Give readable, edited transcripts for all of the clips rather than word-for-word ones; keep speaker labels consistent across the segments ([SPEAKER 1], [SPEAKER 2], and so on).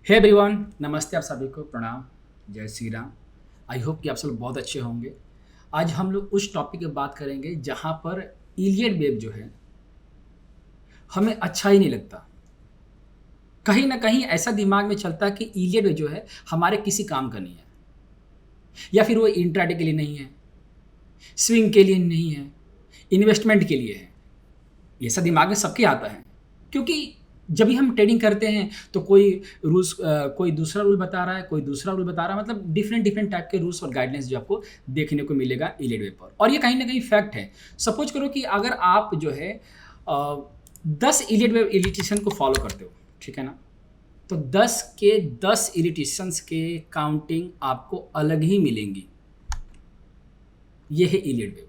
[SPEAKER 1] Hey everyone, नमस्ते। आप सभी को प्रणाम, जय श्री राम। आई होप कि आप सब लोग बहुत अच्छे होंगे। आज हम लोग उस टॉपिक पे बात करेंगे जहाँ पर इलियड वेव जो है हमें अच्छा ही नहीं लगता। कहीं ना कहीं ऐसा दिमाग में चलता है कि इलियड वेव जो है हमारे किसी काम का नहीं है, या फिर वो इंट्राडे के लिए नहीं है, स्विंग के लिए नहीं है, इन्वेस्टमेंट के लिए है। ये सब दिमाग में सबके आता है, क्योंकि जब भी हम ट्रेडिंग करते हैं तो कोई दूसरा रूल बता रहा है, कोई दूसरा रूल बता रहा है। मतलब डिफरेंट डिफरेंट टाइप के रूल्स और गाइडलाइंस जो आपको देखने को मिलेगा इलियड वेव पर, और ये कहीं ना कहीं फैक्ट है। सपोज करो कि अगर आप जो है 10 इलियड वेव इलिटेशन को फॉलो करते हो, ठीक है ना, तो 10 के 10 इलिटेशंस के काउंटिंग आपको अलग ही मिलेंगी। ये है इलियड वेव।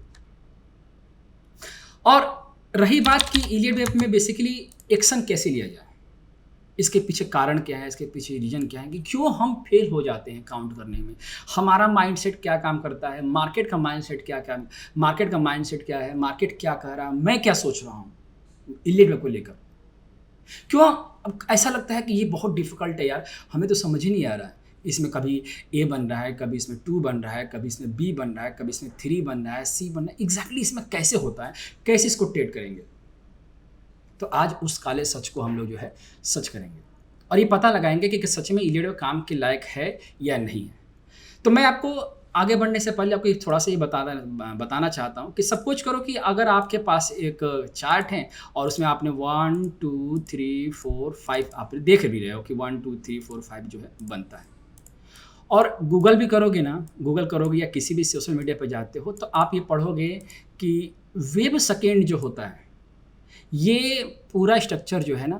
[SPEAKER 1] और रही बात कि इलियड वेव में बेसिकली एक्शन कैसे लिया जाए, इसके पीछे कारण क्या है, इसके पीछे रीजन क्या है कि क्यों हम फेल हो जाते हैं काउंट करने में। हमारा माइंडसेट क्या काम करता है, मार्केट का माइंडसेट क्या है, मार्केट क्या कह रहा है, मैं क्या सोच रहा हूँ इलियड वेव को लेकर। क्यों अब ऐसा लगता है कि ये बहुत डिफिकल्ट है यार, हमें तो समझ ही नहीं आ रहा है। इसमें कभी ए बन रहा है, कभी इसमें 2 बन रहा है, कभी इसमें बी बन रहा है, कभी इसमें 3 बन रहा है, सी बन रहा है। एग्जैक्टली इसमें कैसे होता है, कैसे इसको ट्रेड करेंगे। तो आज उस काले सच को हम लोग जो है सच करेंगे और ये पता लगाएंगे कि सच में इलियड वेव काम के लायक है या नहीं है। तो मैं आपको आगे बढ़ने से पहले आपको थोड़ा सा ये बताना चाहता हूँ कि सपोज करो कि अगर आपके पास एक चार्ट है और उसमें आपने 1 2 3 4 5 आप देख भी रहे हो कि 1 2 3 4 5 जो है बनता है। और गूगल भी करोगे ना, गूगल करोगे या किसी भी सोशल मीडिया पर जाते हो तो आप ये पढ़ोगे कि वेब सेकेंड जो होता है, ये पूरा स्ट्रक्चर जो है ना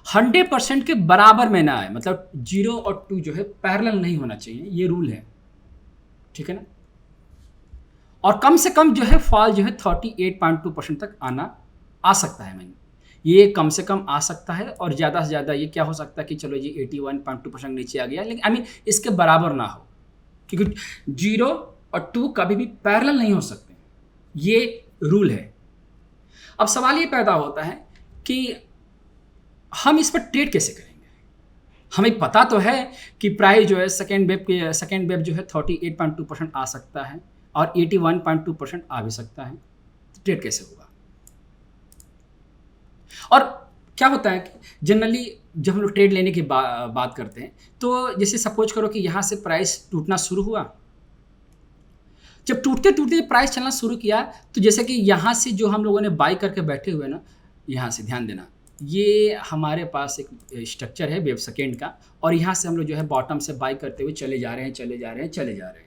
[SPEAKER 1] 100% के बराबर में ना आए। मतलब 0 और 2 जो है पैरेलल नहीं होना चाहिए, ये रूल है, ठीक है ना। और कम से कम जो है फॉल जो है 38.2% तक आ सकता है। मैंने ये कम से कम आ सकता है, और ज़्यादा से ज़्यादा ये क्या हो सकता है कि चलो जी 81.2% नीचे आ गया, लेकिन इसके बराबर ना हो, क्योंकि 0 और 2 कभी भी पैरेलल नहीं हो सकते। ये रूल है। अब सवाल ये पैदा होता है कि हम इस पर ट्रेड कैसे करेंगे। हमें पता तो है कि प्राइस जो है सेकेंड वेब जो है 38.2% आ सकता है और 81.2% आ भी सकता है। तो ट्रेड कैसे होगा। और क्या होता है कि जनरली जब हम लोग ट्रेड लेने की बात करते हैं तो जैसे सपोज करो कि यहाँ से प्राइस टूटना शुरू हुआ। जब टूटते टूटते प्राइस चलना शुरू किया तो जैसे कि यहाँ से जो हम लोगों ने बाई करके बैठे हुए ना, यहाँ से ध्यान देना, ये हमारे पास एक स्ट्रक्चर है वेब सेकेंड का, और यहाँ से हम लोग जो है बॉटम से बाई करते हुए चले जा रहे हैं।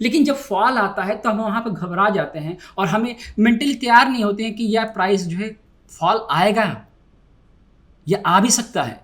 [SPEAKER 1] लेकिन जब फॉल आता है तो हम वहाँ पर घबरा जाते हैं और हमें मेंटली तैयार नहीं होते हैं कि यह प्राइस जो है फॉल आएगा या आ भी सकता है,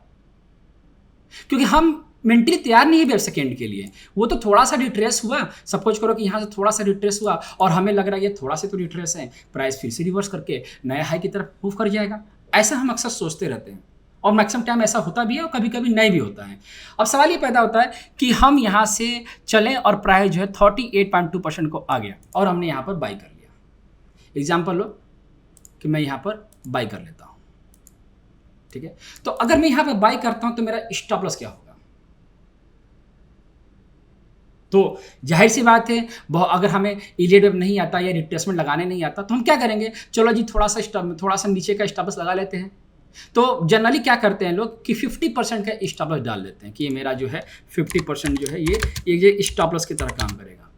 [SPEAKER 1] क्योंकि हम मेंटली तैयार नहीं है वेब सेकेंड के लिए। वो तो थोड़ा सा रिट्रेस हुआ, सपोज करो कि यहाँ से थोड़ा सा रिट्रेस हुआ और हमें लग रहा है ये थोड़ा सा तो रिट्रेस है, प्राइस फिर से रिवर्स करके नया हाई की तरफ मूव कर जाएगा। ऐसा हम अक्सर सोचते रहते हैं और मैक्सिमम टाइम ऐसा होता भी है और कभी कभी नहीं भी होता है। अब सवाल ये पैदा होता है कि हम यहाँ से चलें और प्राइस जो है 38.2% को आ गया और हमने यहाँ पर बाई कर लिया। एग्जाम्पल लो कि मैं यहाँ पर बाई कर लेता हूँ, ठीक है। तो अगर मैं यहाँ पर बाई करता हूँ तो मेरा स्टॉप लॉस क्या होगा। तो जाहिर सी बात है, अगर हमें इलियड वेव नहीं आता या रिट्रेसमेंट लगाने नहीं आता तो हम क्या करेंगे, चलो जी थोड़ा सा नीचे का स्टॉप लॉस लगा लेते हैं। तो जनरली क्या करते हैं लोग कि 50% का स्टॉप लॉस डाल देते हैं कि ये मेरा जो है 50% जो है ये स्टॉप लॉस की तरह काम करेगा,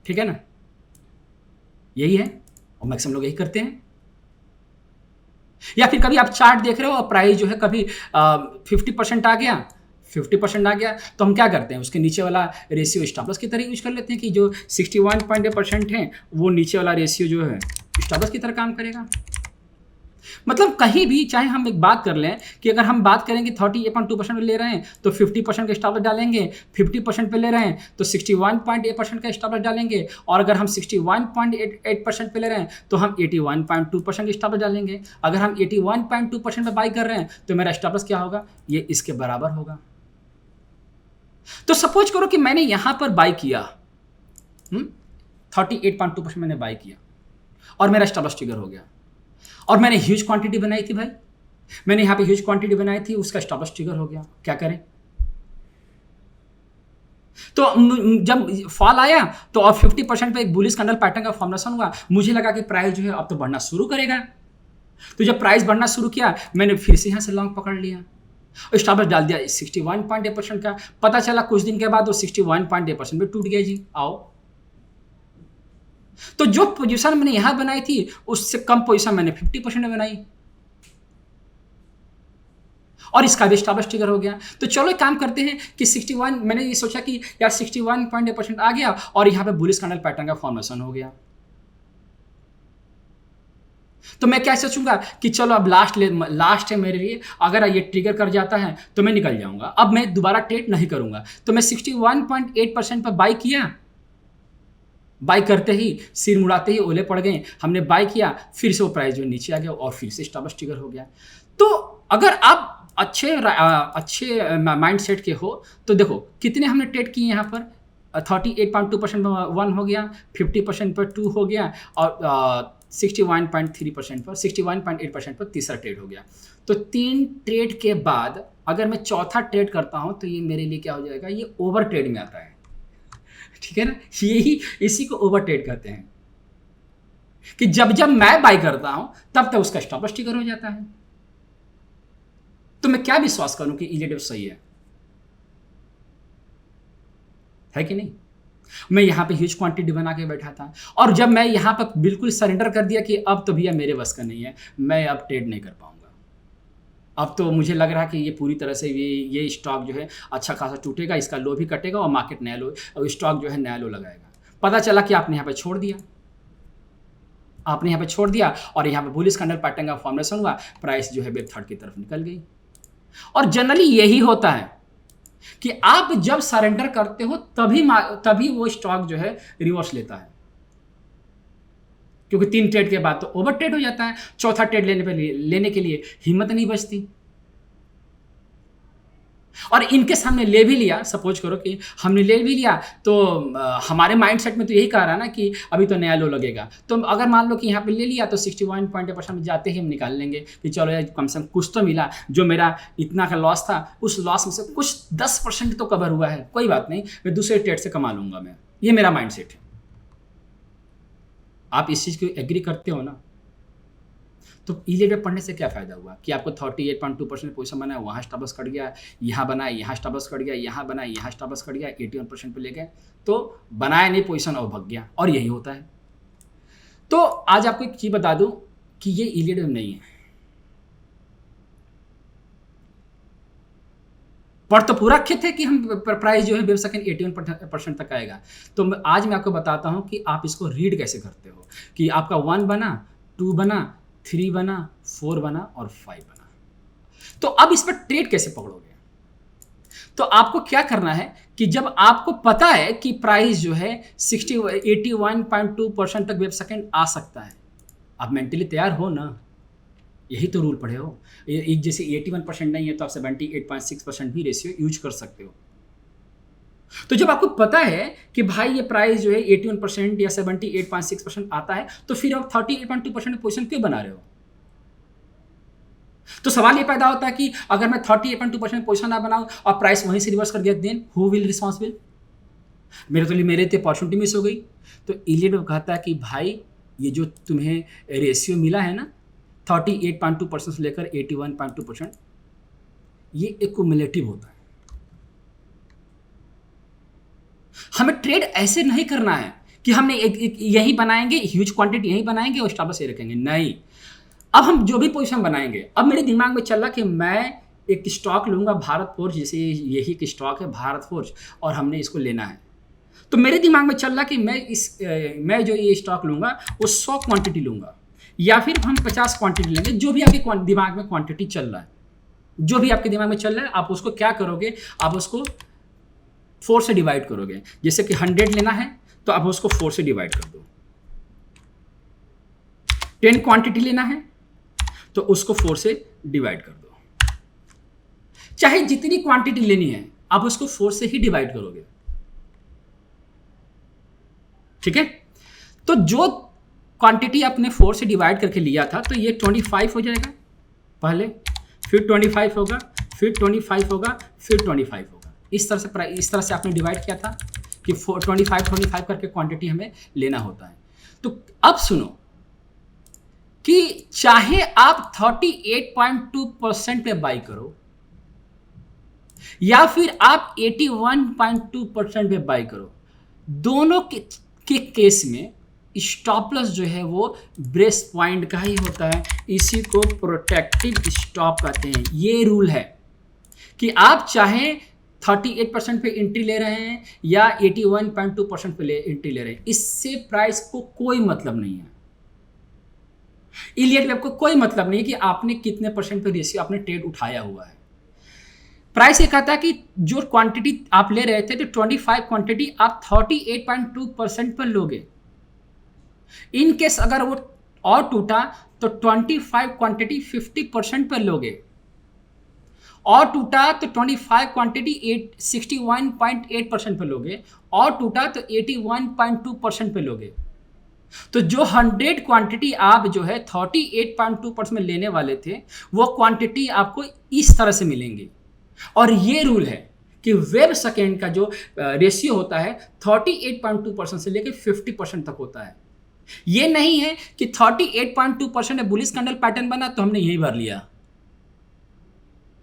[SPEAKER 1] ठीक है ना। यही है और मैक्सिमम लोग यही करते हैं। या फिर कभी आप चार्ट देख रहे हो और प्राइस जो है कभी 50% आ गया तो हम क्या करते हैं, उसके नीचे वाला रेशियो स्टॉप लॉस की तरह यूज कर लेते हैं कि जो 61% है वो नीचे वाला रेशियो जो है स्टॉप लॉस की तरह काम करेगा। मतलब कहीं भी चाहे हम एक बात कर लें कि अगर हम बात करेंगे 38.2% ले रहे हैं तो 50% का स्टॉप लॉस डालेंगे, 50% पे ले रहे हैं तो 61.8% का स्टॉप लॉस डालेंगे, और अगर हम 61.8% पे ले रहे हैं तो हम 81.2% का स्टॉप लॉस डालेंगे। अगर हम 81.2% पे बाई कर रहे हैं तो मेरा स्टॉप लॉस क्या होगा, ये इसके बराबर होगा। तो सपोज करो कि मैंने यहां पर बाई किया, 38.2% मैंने बाई किया और मेरा स्टॉप लॉस ट्रिगर हो गया और मैंने ह्यूज क्वांटिटी बनाई थी भाई, मैंने यहाँ पे ह्यूज क्वांटिटी बनाई थी, उसका स्टॉप लॉस ट्रिगर हो गया, क्या करें? तो जब फॉल आया तो अब 50% पे एक बुलिश कैंडल पैटर्न का फॉर्मेशन हुआ, मुझे लगा कि प्राइस जो है अब तो बढ़ना शुरू करेगा। तो जब प्राइस बढ़ना शुरू किया, मैंने फिर से यहाँ से लॉन्ग पकड़ लिया, स्टॉप लॉस डाल दिया 61.8% का। पता चला कुछ दिन के बाद वो 61.8% पे टूट गया जी। आओ, तो जो पोजीशन मैंने यहां बनाई थी उससे कम पोजीशन मैंने 50% में बनाई और इसका भी स्टॉप लॉस ट्रिगर हो गया। तो चलो एक काम करते हैं कि 61, मैंने ये सोचा कि यार 61.8% आ गया और यहाँ पे बुलिश कैंडल पैटर्न का फॉर्मेशन हो गया, तो मैं क्या सोचूंगा कि चलो अब लास्ट है मेरे लिए, अगर ये ट्रिगर कर जाता है तो मैं निकल जाऊंगा, अब मैं दोबारा ट्रेड नहीं करूंगा। तो मैं 61.8% पर बाई किया, बाई करते ही सिर मुड़ाते ही ओले पड़ गए, हमने बाई किया, फिर से वो प्राइस जो नीचे आ गया और फिर से स्टॉप लॉस ट्रिगर हो गया। तो अगर आप अच्छे माइंड सेट के हो तो देखो कितने हमने ट्रेड किए यहाँ पर, 38.2% पर 1 हो गया, 50% पर 2 हो गया और 61.3% पर 61.8% पर तीसरा ट्रेड हो गया। तो 3 ट्रेड के बाद अगर मैं चौथा ट्रेड करता हूँ तो ये मेरे लिए क्या हो जाएगा, ये ओवर ट्रेड में आता है, ठीक है ना। यही इसी को ओवर ट्रेड कहते हैं कि जब जब मैं बाय करता हूं तब तक उसका स्टॉप लॉस ट्रिगर हो जाता है। तो मैं क्या विश्वास करूं कि इलेडिव सही है कि नहीं? मैं यहां पे ह्यूज क्वांटिटी बना के बैठा था और जब मैं यहां पर बिल्कुल सरेंडर कर दिया कि अब तो भैया मेरे बस का नहीं है, मैं अब ट्रेड नहीं कर पाऊंगा, अब तो मुझे लग रहा है कि ये पूरी तरह से ये स्टॉक जो है अच्छा खासा टूटेगा, इसका लो भी कटेगा और मार्केट नया लो, स्टॉक जो है नया लो लगाएगा। पता चला कि आपने यहाँ पे छोड़ दिया, आपने यहाँ पे छोड़ दिया और यहाँ पे बुलिश कैंडल पैटर्न का फॉर्मेशन हुआ, प्राइस जो है वेब थर्ड की तरफ निकल गई। और जनरली यही होता है कि आप जब सरेंडर करते हो तभी वो स्टॉक जो है रिवर्स लेता है, क्योंकि 3 ट्रेड के बाद तो ओवर ट्रेड हो जाता है, चौथा ट्रेड लेने के लिए हिम्मत नहीं बचती। और इनके सामने ले भी लिया, सपोज करो कि हमने ले भी लिया तो हमारे माइंडसेट में तो यही कह रहा है ना कि अभी तो नया लो लगेगा। तो अगर मान लो कि यहाँ पे ले लिया तो 61.8% जाते ही हम निकाल लेंगे कि चलो यार कम से कम कुछ तो मिला, जो मेरा इतना का लॉस था उस लॉस में से कुछ 10% तो कवर हुआ है, कोई बात नहीं, मैं दूसरे ट्रेड से कमा लूंगा मैं। ये मेरा माइंडसेट है। आप इस चीज़ को एग्री करते हो ना? तो इलेक्ट्रिक पढ़ने से क्या फ़ायदा हुआ कि आपको 38.2% पोजीशन बनाया, वहाँ स्टॉप लॉस कट गया, यहाँ बनाया यहाँ स्टॉप लॉस कट गया, यहाँ बनाया यहाँ स्टॉप लॉस कट गया, 81% पे ले गए, तो बनाया नहीं पोजीशन और भग गया। और यही होता है। तो आज आपको एक चीज़ बता दूं कि ये इलेक्ट्रिक नहीं है, पर तो पूरा रखे थे कि हम प्राइस जो है वेब सेकंड 81% तक आएगा। तो आज मैं आपको बताता हूँ कि आप इसको रीड कैसे करते हो, कि आपका 1 बना, 2 बना, 3 बना, 4 बना और 5 बना। तो अब इस पर ट्रेड कैसे पकड़ोगे? तो आपको क्या करना है कि जब आपको पता है कि प्राइस जो है 81.2% तक वेब सेकंड आ सकता है, आप मेंटली तैयार हो ना? यही तो रूल पढ़े हो। एक जैसे 81% नहीं है तो आप 78.6% भी रेशियो यूज कर सकते हो। तो जब आपको पता है कि भाई ये प्राइस जो है 81% या 78.6% आता है, तो फिर आप 38.2% पोजीशन क्यों बना रहे हो? तो सवाल ये पैदा होता है कि अगर मैं 38.2% पोजीशन ना बनाऊं और प्राइस वहीं से रिवर्स कर गया, देन हु विल रिस्पॉन्सिबल? मेरे तो अपॉर्चुनिटी मिस हो गई। तो इलियट कहता है कि भाई ये जो तुम्हें रेशियो मिला है ना 38.2% से लेकर 81.2%, ये एक्युमुलेटिव होता है। हमें ट्रेड ऐसे नहीं करना है कि हमने यही बनाएंगे, ह्यूज क्वांटिटी यही बनाएंगे और स्टॉप लॉस यही रखेंगे, नहीं। अब हम जो भी पोजीशन बनाएंगे, अब मेरे दिमाग में चल रहा कि मैं एक स्टॉक लूंगा भारत फोर्ज, जैसे यही एक स्टॉक है भारत फोर्ज और हमने इसको लेना है। तो मेरे दिमाग में चल रहा कि मैं जो ये स्टॉक लूंगा वो 100 क्वांटिटी लूंगा या फिर हम 50 क्वांटिटी लेंगे, जो भी आपके दिमाग में क्वांटिटी चल रहा है, जो भी आपके दिमाग में चल रहा है, आप उसको क्या करोगे, आप उसको 4 से डिवाइड करोगे। जैसे कि 100 लेना है तो आप उसको 4 से डिवाइड कर दो। 10 क्वांटिटी लेना है तो उसको 4 से डिवाइड कर दो। चाहे जितनी क्वांटिटी लेनी है आप उसको 4 से ही डिवाइड करोगे, ठीक है। तो जो क्वांटिटी आपने 4 से डिवाइड करके लिया था तो ये 25 हो जाएगा पहले, फिर 25 होगा, फिर 25 होगा, फिर 25 होगा। इस तरह से आपने डिवाइड किया था कि 25 करके क्वांटिटी हमें लेना होता है। तो अब सुनो कि चाहे आप 38.2% पे बाई करो या फिर आप 81.2% पे बाई करो, दोनों के केस में स्टॉप लॉस जो है वो ब्रेक पॉइंट का ही होता है। इसी को प्रोटेक्टिव स्टॉप कहते हैं। ये रूल है कि आप चाहे 38% पे एंट्री ले रहे हैं या 81.2% पे एंट्री ले रहे हैं, इससे प्राइस को कोई मतलब नहीं है। इलियट वेब को कोई मतलब नहीं कि आपने कितने परसेंट पे रेशियो आपने ट्रेड उठाया हुआ है। प्राइस ये कहता है कि जो क्वांटिटी आप ले रहे थे तो 25 क्वांटिटी आप 38.2% पर लोगे। इन केस अगर वो और टूटा तो 25 क्वांटिटी 50% पर लोगे, और टूटा तो 25 क्वांटिटी 61.8% पे लोगे, और टूटा तो 81.2% पे लोगे। तो जो 100 क्वांटिटी आप जो है 38.2% में लेने वाले थे, वो क्वांटिटी आपको इस तरह से मिलेंगी। और ये रूल है कि वेब सेकेंड का जो रेशियो होता है 38.2% से लेकर 50% तक होता है। ये नहीं है कि 38.2% में बुलिश कैंडल पैटर्न बना तो हमने यही भर लिया।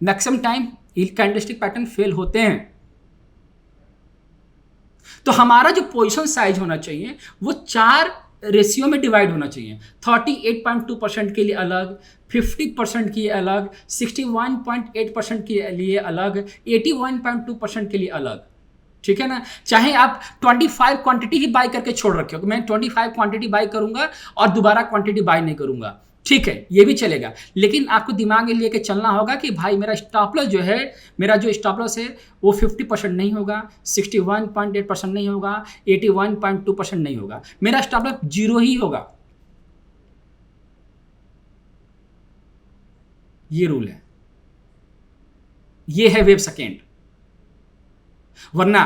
[SPEAKER 1] Maximum time candlestick pattern fail होते हैं। तो हमारा जो पोजीशन साइज होना चाहिए वो 4 रेशियो में डिवाइड होना चाहिए। 38.2% के लिए अलग, 50% के लिए अलग, 61.8% के लिए अलग, 81.2% के लिए अलग। ठीक है ना। चाहे आप 25 क्वांटिटी ही बाय करके छोड़ रखे हो कि मैं 25 क्वांटिटी बाय करूंगा और दोबारा क्वांटिटी बाय नहीं करूंगा, ठीक है, ये भी चलेगा। लेकिन आपको दिमाग में लेके चलना होगा कि भाई मेरा स्टॉप लॉस जो है, मेरा जो स्टॉप लॉस है वो 50% नहीं होगा, 61.8% नहीं होगा, 81.2% नहीं होगा, मेरा स्टॉप लॉस 0 ही होगा। ये रूल है, ये है वेब सेकेंड। वरना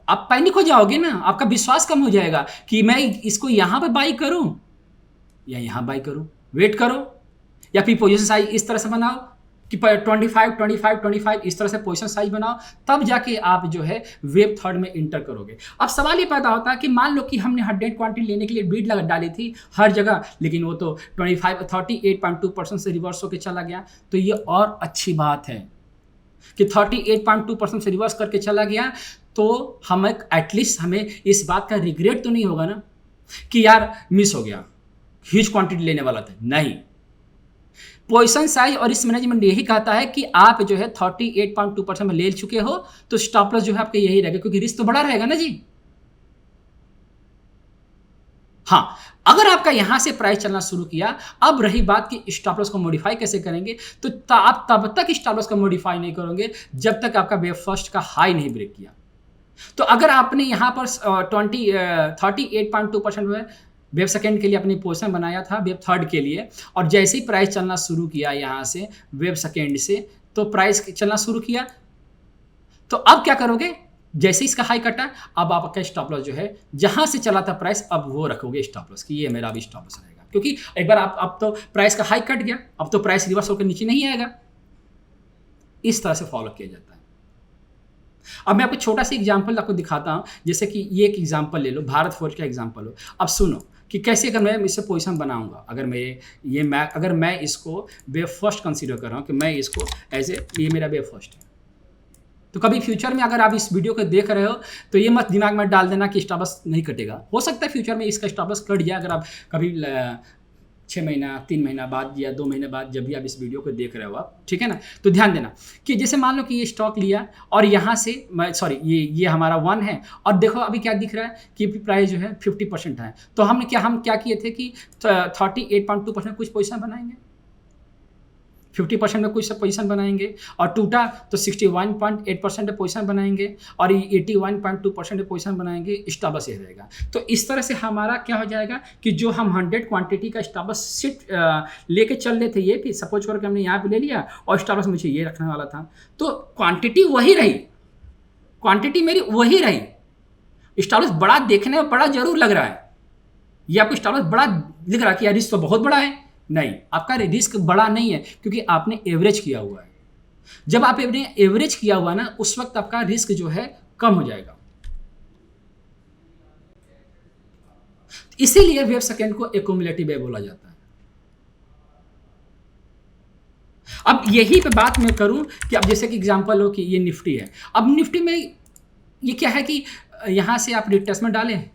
[SPEAKER 1] आप पैनिक हो जाओगे ना, आपका विश्वास कम हो जाएगा कि मैं इसको यहां पे बाई करूं या यहां बाई करूं। वेट करो, या फिर पोजीशन साइज इस तरह से बनाओ कि 25 इस तरह से पोजीशन साइज बनाओ, तब जाके आप जो है वेब थर्ड में इंटर करोगे। अब सवाल ये पैदा होता है कि मान लो कि हमने 100 क्वांटिटी लेने के लिए बीड लगा डाली थी हर जगह, लेकिन वो तो 38.2% से रिवर्स होकर चला गया। तो ये और अच्छी बात है कि 38.2% से रिवर्स करके चला गया, तो हम एटलीस्ट हमें इस बात का रिग्रेट तो नहीं होगा ना कि यार मिस हो गया, ह्यूज क्वांटिटी लेने वाला था। नहीं, पोजीशन साइज और रिस्क मैनेजमेंट यही कहता है कि आप जो है 38.2% में ले चुके हो तो स्टॉप लॉस जो है आपका यही रहेगा, क्योंकि रिस्क तो बड़ा रहेगा ना जी। हाँ, अगर आपका यहां से प्राइस चलना शुरू किया, अब रही बात कि स्टॉप लॉस को मॉडिफाई कैसे करेंगे, तो आप तब तक स्टॉप लॉस को मॉडिफाई नहीं करोगे जब तक आपका वेब फर्स्ट का हाई नहीं ब्रेक किया। तो अगर आपने यहां पर 38.2% में वेब सेकेंड के लिए अपनी पोजीशन बनाया था वेब थर्ड के लिए, और जैसे ही प्राइस चलना शुरू किया यहाँ से वेब सेकेंड से, तो प्राइस चलना शुरू किया, तो अब क्या करोगे, जैसे इसका हाई कटा, अब आपका स्टॉप लॉस जो है जहाँ से चला था प्राइस, अब वो रखोगे स्टॉप लॉस कि ये मेरा भी स्टॉप लॉस रहेगा, क्योंकि एक बार अब तो प्राइस का हाई कट गया, अब तो प्राइस रिवर्स होकर नीचे नहीं आएगा। इस तरह से फॉलो किया जाता है। अब मैं आपको छोटा सा एग्जांपल आपको दिखाता हूँ, जैसे कि ये एक एग्जांपल ले लो, भारत फोर्ज का एग्जांपल हो। अब सुनो कि कैसे अगर मैं इससे पोजीशन बनाऊंगा, अगर मैं इसको वेब फर्स्ट कंसीडर कर रहा हूँ कि मैं इसको एज ए ये मेरा वेब फर्स्ट है, तो कभी फ्यूचर में अगर आप इस वीडियो को देख रहे हो तो ये मत दिमाग में डाल देना कि स्टॉप लॉस नहीं कटेगा। हो सकता है फ्यूचर में इसका स्टॉप लॉस कट जाए, अगर आप कभी 6 महीना 3 महीना बाद या 2 महीने बाद जब भी आप इस वीडियो को देख रहे हो आप, ठीक है ना। तो ध्यान देना कि जैसे मान लो कि ये स्टॉक लिया और यहाँ से ये हमारा 1 है, और देखो अभी क्या दिख रहा है कि प्राइस जो है 50% है। तो हम क्या किए थे कि 38.2% कुछ पोजीशन बनाएंगे, 50% में कुछ पोजीशन बनाएंगे, और टूटा तो 61.8% पे पोजीशन बनाएंगे, और 81.2% पे पोजीशन बनाएंगे, स्टॉप लॉस ये रहेगा। तो इस तरह से हमारा क्या हो जाएगा कि जो हम 100 क्वांटिटी का स्टॉप लॉस लेके चल रहे थे, ये कि सपोज करके हमने यहाँ पे ले लिया और स्टॉप लॉस मुझे ये रखने वाला था, तो क्वांटिटी वही रही, क्वांटिटी मेरी वही रही। स्टॉप लॉस बड़ा देखने में बड़ा जरूर लग रहा है, ये आपको स्टॉप लॉस बड़ा दिख रहा है कि यार रिस्क तो बहुत बड़ा है। नहीं, आपका रिस्क बड़ा नहीं है, क्योंकि आपने एवरेज किया हुआ है। जब आपने एवरेज किया हुआ ना, उस वक्त आपका रिस्क जो है कम हो जाएगा। इसीलिए वेव सेकेंड को एक्यूमुलेटिव वेव बोला जाता है। अब यही पे बात मैं करूं कि अब जैसे कि एग्जांपल हो कि ये निफ्टी है, अब निफ्टी में ये क्या है कि यहां से आप रिट्रेसमेंट डालें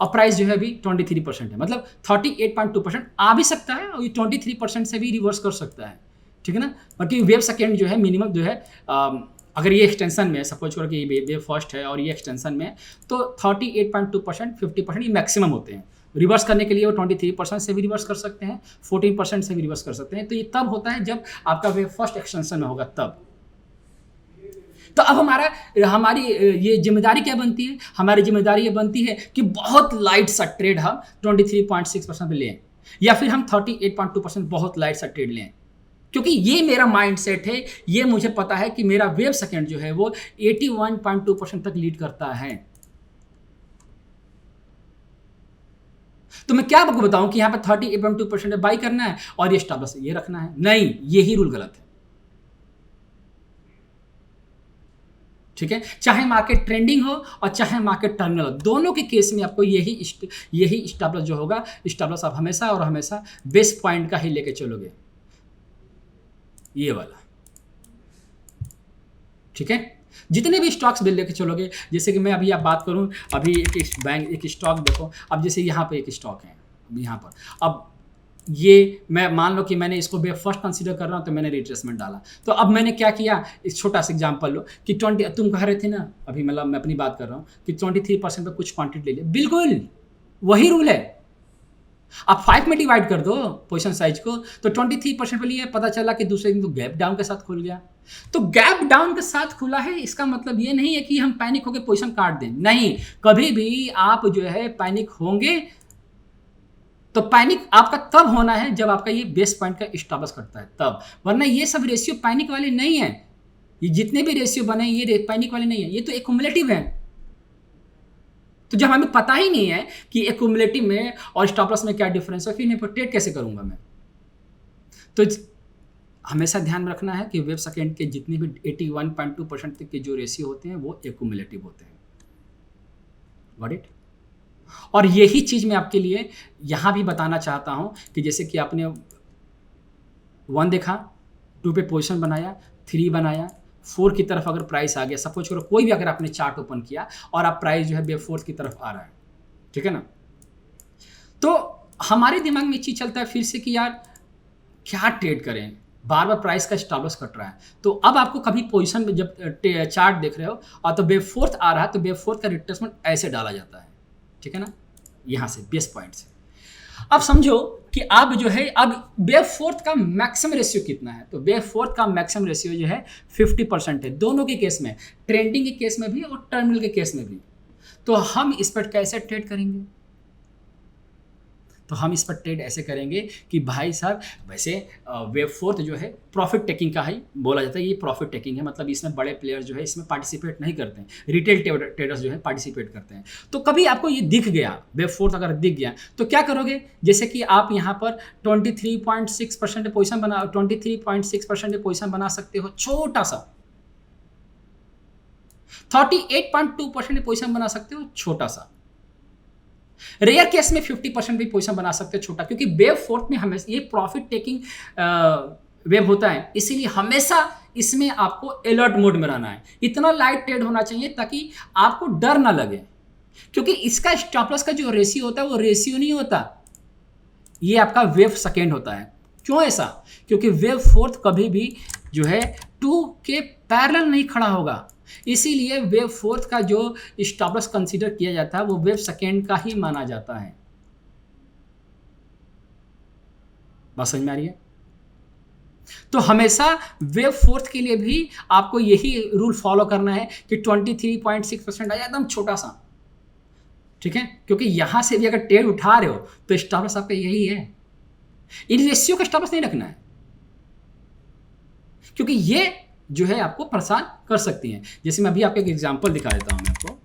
[SPEAKER 1] और प्राइस जो है अभी 23% है, मतलब 38.2% आ भी सकता है और ये 23% से भी रिवर्स कर सकता है, ठीक है ना। बाकी वेव सेकेंड जो है मिनिमम जो है अगर ये एक्सटेंशन में है, सपोज करो कि ये वेव फर्स्ट है और ये एक्सटेंशन में है, तो 38.2%, 50% ये मैक्सिमम होते हैं। रिवर्स करने के लिए वो 23% से भी रिवर्स कर सकते हैं, 14% से भी रिवर्स कर सकते हैं। तो ये तब होता है जब आपका वेव फर्स्ट एक्सटेंशन में होगा तब। तो अब हमारी ये जिम्मेदारी क्या बनती है? हमारी जिम्मेदारी ये बनती है कि बहुत लाइट सा ट्रेड हम 23.6% पे लें, या फिर हम 38.2% बहुत लाइट सा ट्रेड लें, क्योंकि ये मेरा माइंडसेट है। ये मुझे पता है कि मेरा वेव सेकेंड जो है वो 81.2% तक लीड करता है। तो मैं क्या आपको बताऊं कि यहां पर 38.2% बाई करना है और ये स्टॉप लॉस ये रखना है? नहीं, यही रूल गलत है, ठीक है। चाहे मार्केट ट्रेंडिंग हो और चाहे मार्केट टर्मिनल हो, दोनों के केस में आपको यही स्टॉप लॉस जो होगा, स्टॉप लॉस आप हमेशा और हमेशा बेस पॉइंट का ही लेके चलोगे, ये वाला, ठीक है। जितने भी स्टॉक्स बिल लेके चलोगे, जैसे कि मैं अभी आप बात करूं, अभी एक स्टॉक देखो, अब जैसे यहाँ पे एक स्टॉक है यहाँ पर, अब ये मैं मान लो कि मैंने इसको फर्स्ट कंसीडर कर रहा हूँ, तो मैंने रिट्रेसमेंट डाला। तो अब मैंने क्या किया, एक छोटा सा एग्जांपल लो कि 20, तुम कह रहे थे ना अभी, मतलब मैं अपनी बात कर रहा हूँ कि 23% पे कुछ क्वांटिटी ले लिया, बिल्कुल वही रूल है। आप 5 में डिवाइड कर दो पोजीशन साइज को, तो 23% पे लिए, पता चला कि दूसरे दिन तो गैप डाउन के साथ खुल गया। तो गैप डाउन के साथ खुला है, इसका मतलब ये नहीं है कि हम पैनिक होकर पोजीशन काट दें, नहीं। कभी भी आप जो है पैनिक होंगे तो पैनिक आपका तब होना है जब आपका ये बेस पॉइंट का स्टॉप लॉस करता है तब, वरना ये सब रेशियो पैनिक वाले नहीं है। ये जितने भी रेशियो बने ये पैनिक वाले नहीं है, ये तो एक्यूमुलेटिव है। तो जब हमें पता ही नहीं है कि एक्यूमुलेटिव में और स्टॉप लॉस में क्या डिफरेंस है, फिर मैं ट्रेड कैसे करूंगा मैं? तो हमेशा ध्यान में रखना है कि वेव सेकेंड के जितने भी 81.2% तक के जो रेशियो होते हैं वो एक्यूमुलेटिव होते हैं। Got it? और यही चीज़ मैं आपके लिए यहाँ भी बताना चाहता हूँ कि जैसे कि आपने 1 देखा, 2 पे पोजीशन बनाया, 3 बनाया, 4 की तरफ अगर प्राइस आ गया, सपोज करो कोई भी अगर आपने चार्ट ओपन किया और आप प्राइस जो है वेव 4 की तरफ आ रहा है, ठीक है ना, तो हमारे दिमाग में चीज़ चलता है फिर से कि यार क्या ट्रेड करें, बार बार प्राइस का स्टॉप लॉस कट रहा है। तो अब आपको कभी पोजीशन में जब चार्ट देख रहे हो और तो वेव 4 आ रहा है, तो वेव 4 का रिट्रेसमेंट ऐसे डाला जाता है, ठीक है ना, यहाँ से बेस पॉइंट से। अब समझो कि अब जो है अब वेव 4 का मैक्सिमम रेशियो कितना है, तो वेव 4 का मैक्सिमम रेशियो जो है 50% है, दोनों के केस में, ट्रेंडिंग के केस में भी और टर्मिनल के केस में भी। तो हम इस पर कैसे ट्रेड करेंगे? तो हम इस पर ट्रेड ऐसे करेंगे कि भाई साहब, वैसे वेव 4 जो है प्रॉफिट टेकिंग का ही बोला जाता है, ये प्रॉफिट टेकिंग है, मतलब इसमें बड़े प्लेयर जो है इसमें पार्टिसिपेट नहीं करते हैं, रिटेल ट्रेडर्स जो है पार्टिसिपेट करते हैं। तो कभी आपको ये दिख गया, वेव 4 अगर दिख गया, तो क्या करोगे? जैसे कि आप यहाँ पर 23.6% पोजिशन बना 23.6% पोजिशन बना सकते हो, छोटा सा 38.2% पोजिशन बना सकते हो, छोटा सा। रेयर केस में 50% भी पोजीशन बना सकते हैं, छोटा, क्योंकि वेव 4 में हमेशा ये प्रॉफिट टेकिंग वेव होता है, इसीलिए हमेशा इसमें आपको अलर्ट मोड में रहना है। इतना लाइट ट्रेड होना चाहिए ताकि आपको डर ना लगे, क्योंकि इसका स्टॉप लॉस का जो रेशियो होता है वो रेशियो नहीं होता, ये आपका वेव सेकेंड होता है। क्यों ऐसा? क्योंकि वेव 4 कभी भी जो है 2 के पैरेलल नहीं खड़ा होगा, इसीलिए वेव 4 का जो स्टॉप लॉस कंसीडर किया जाता है वो वेव सेकेंड का ही माना जाता है। बात समझ में आ रही है? तो हमेशा वेव 4 के लिए भी आपको यही रूल फॉलो करना है कि 23.6% आया, एकदम छोटा सा, ठीक है, क्योंकि यहां से भी अगर ट्रेड उठा रहे हो तो स्टॉप लॉस आपका यही है, इन रेशियो का स्टॉप लॉस नहीं रखना है, क्योंकि ये जो है आपको परेशान कर सकती हैं। जैसे मैं अभी आपको एक एग्जांपल दिखा देता हूं मैं आपको।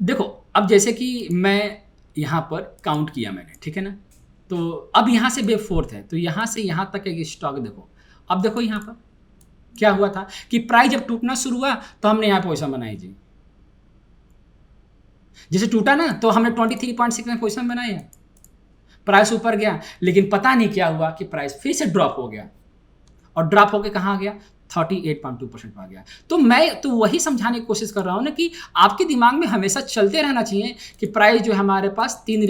[SPEAKER 1] देखो, अब जैसे कि मैं यहाँ पर काउंट किया मैंने, ठीक है ना। तो अब यहाँ से वेव फोर्थ है, तो यहाँ से यहाँ तक एक स्टॉक देखो। अब देखो यहाँ पर क्या हुआ था कि प्राइस जब टूटना शुरू हुआ तो हमने यहाँ पोजीशन बनाई जी। जैसे टूटा ना तो हमने 23.6 में पोजीशन बनाई है, प्राइस ऊपर गया, लेकिन पता नहीं क्या हुआ कि प्राइस फिर से ड्रॉप हो गया, और ड्रॉप होकर कहाँ गया, 38.2% पर आ गया। तो मैं तो वही समझाने की कोशिश कर रहा हूँ ना कि आपके दिमाग में हमेशा चलते रहना चाहिए कि प्राइस जो है हमारे पास तीन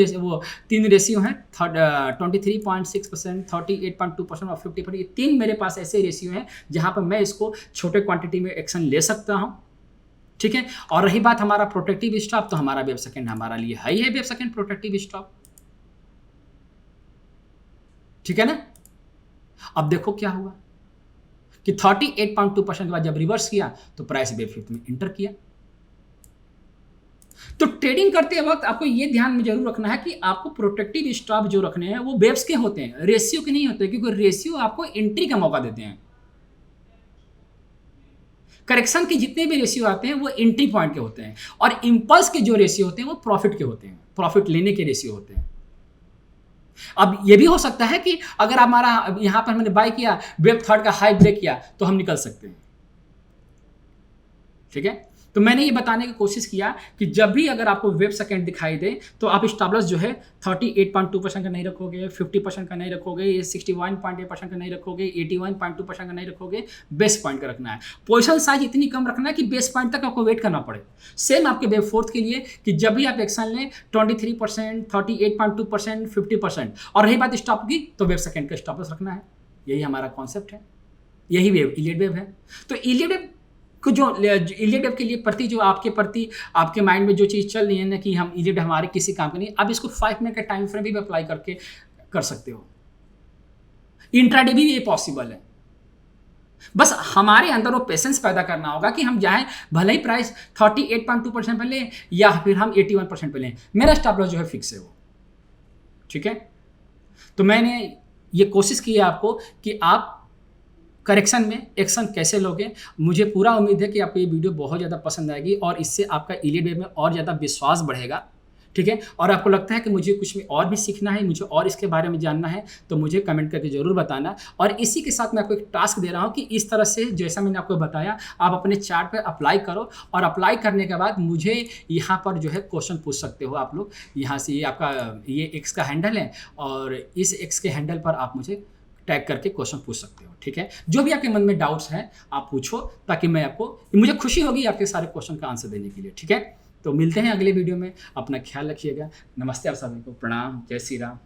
[SPEAKER 1] रेशियो हैं, 23.6%, 38.2% और 50%। ये तीन मेरे पास ऐसे रेशियो हैं जहाँ पर मैं इसको छोटे क्वांटिटी में एक्शन ले सकता हूँ, ठीक है। और रही बात हमारा प्रोटेक्टिव स्टॉप, तो हमारा वेब सेकंड हमारा लिए है ही है वेब सेकंड प्रोटेक्टिव स्टॉप, ठीक है ना। अब देखो क्या हुआ कि 38.2% के बाद जब रिवर्स किया तो प्राइस वेव फिफ्थ में इंटर किया। तो ट्रेडिंग करते वक्त आपको ये ध्यान में जरूर रखना है कि आपको प्रोटेक्टिव स्टॉप जो रखने हैं वो वेव्स के होते हैं, रेशियो के नहीं होते, क्योंकि रेशियो आपको एंट्री का मौका देते हैं। करेक्शन के जितने भी रेशियो आते हैं वो एंट्री पॉइंट के होते हैं, और इंपल्स के जो रेशियो होते हैं वो प्रॉफिट के होते हैं, प्रॉफिट लेने के रेशियो होते हैं। अब ये भी हो सकता है कि अगर हमारा यहां पर हमने बाय किया, वेब थर्ड का हाई ब्रेक किया, तो हम निकल सकते हैं, ठीक है। तो मैंने ये बताने की कोशिश किया कि जब भी अगर आपको वेब सेकंड दिखाई दे तो आप स्टॉप लॉस जो है 38.2% का नहीं रखोगे, 50% का नहीं रखोगे, 61.8% का नहीं रखोगे, 81.2% का नहीं रखोगे, बेस पॉइंट का रखना है। पोजीशन साइज इतनी कम रखना है कि बेस पॉइंट तक आपको वेट करना पड़े। सेम आपके वेब फोर्थ के लिए कि जब भी आप एक्शन लें 23%, 38.2%, 50%। और रही बात स्टॉप की, तो वेब सेकंड का स्टॉप लॉस रखना है। यही हमारा कॉन्सेप्ट है, यही वेव इलियड वेव है। तो इलियड वेव को जो इलियड वेव के लिए प्रति जो आपके प्रति आपके माइंड में जो चीज़ चल रही है ना कि हम इलियड हमारे किसी काम का नहीं, आप इसको 5 मिनट का टाइम फ्रेम भी अप्लाई करके कर सकते हो। इंट्राडे भी ये पॉसिबल है, बस हमारे अंदर वो पेशेंस पैदा करना होगा कि हम जाएं, भले ही प्राइस 38.2% पे लें या फिर हम 81% पे लें, मेरा स्टॉप लॉस जो है फिक्स है वो, ठीक है। तो मैंने ये कोशिश की है आपको कि आप करेक्शन में एक्शन कैसे लोगे। मुझे पूरा उम्मीद है कि आपको ये वीडियो बहुत ज़्यादा पसंद आएगी और इससे आपका इलियड वेव में और ज़्यादा विश्वास बढ़ेगा, ठीक है। और आपको लगता है कि मुझे कुछ में और भी सीखना है, मुझे और इसके बारे में जानना है, तो मुझे कमेंट करके ज़रूर बताना। और इसी के साथ मैं आपको एक टास्क दे रहा हूँ कि इस तरह से जैसा मैंने आपको बताया आप अपने चार्ट पर अप्लाई करो, और अप्लाई करने के बाद मुझे यहाँ पर जो है क्वेश्चन पूछ सकते हो आप लोग। यहाँ से ये आपका ये एक्स का हैंडल है, और इस एक्स के हैंडल पर आप मुझे टैग करके क्वेश्चन पूछ सकते हो, ठीक है। जो भी आपके मन में डाउट्स हैं आप पूछो, ताकि मैं आपको, मुझे खुशी होगी आपके सारे क्वेश्चन का आंसर देने के लिए, ठीक है। तो मिलते हैं अगले वीडियो में, अपना ख्याल रखिएगा। नमस्ते आप सभी को, प्रणाम, जय श्री राम।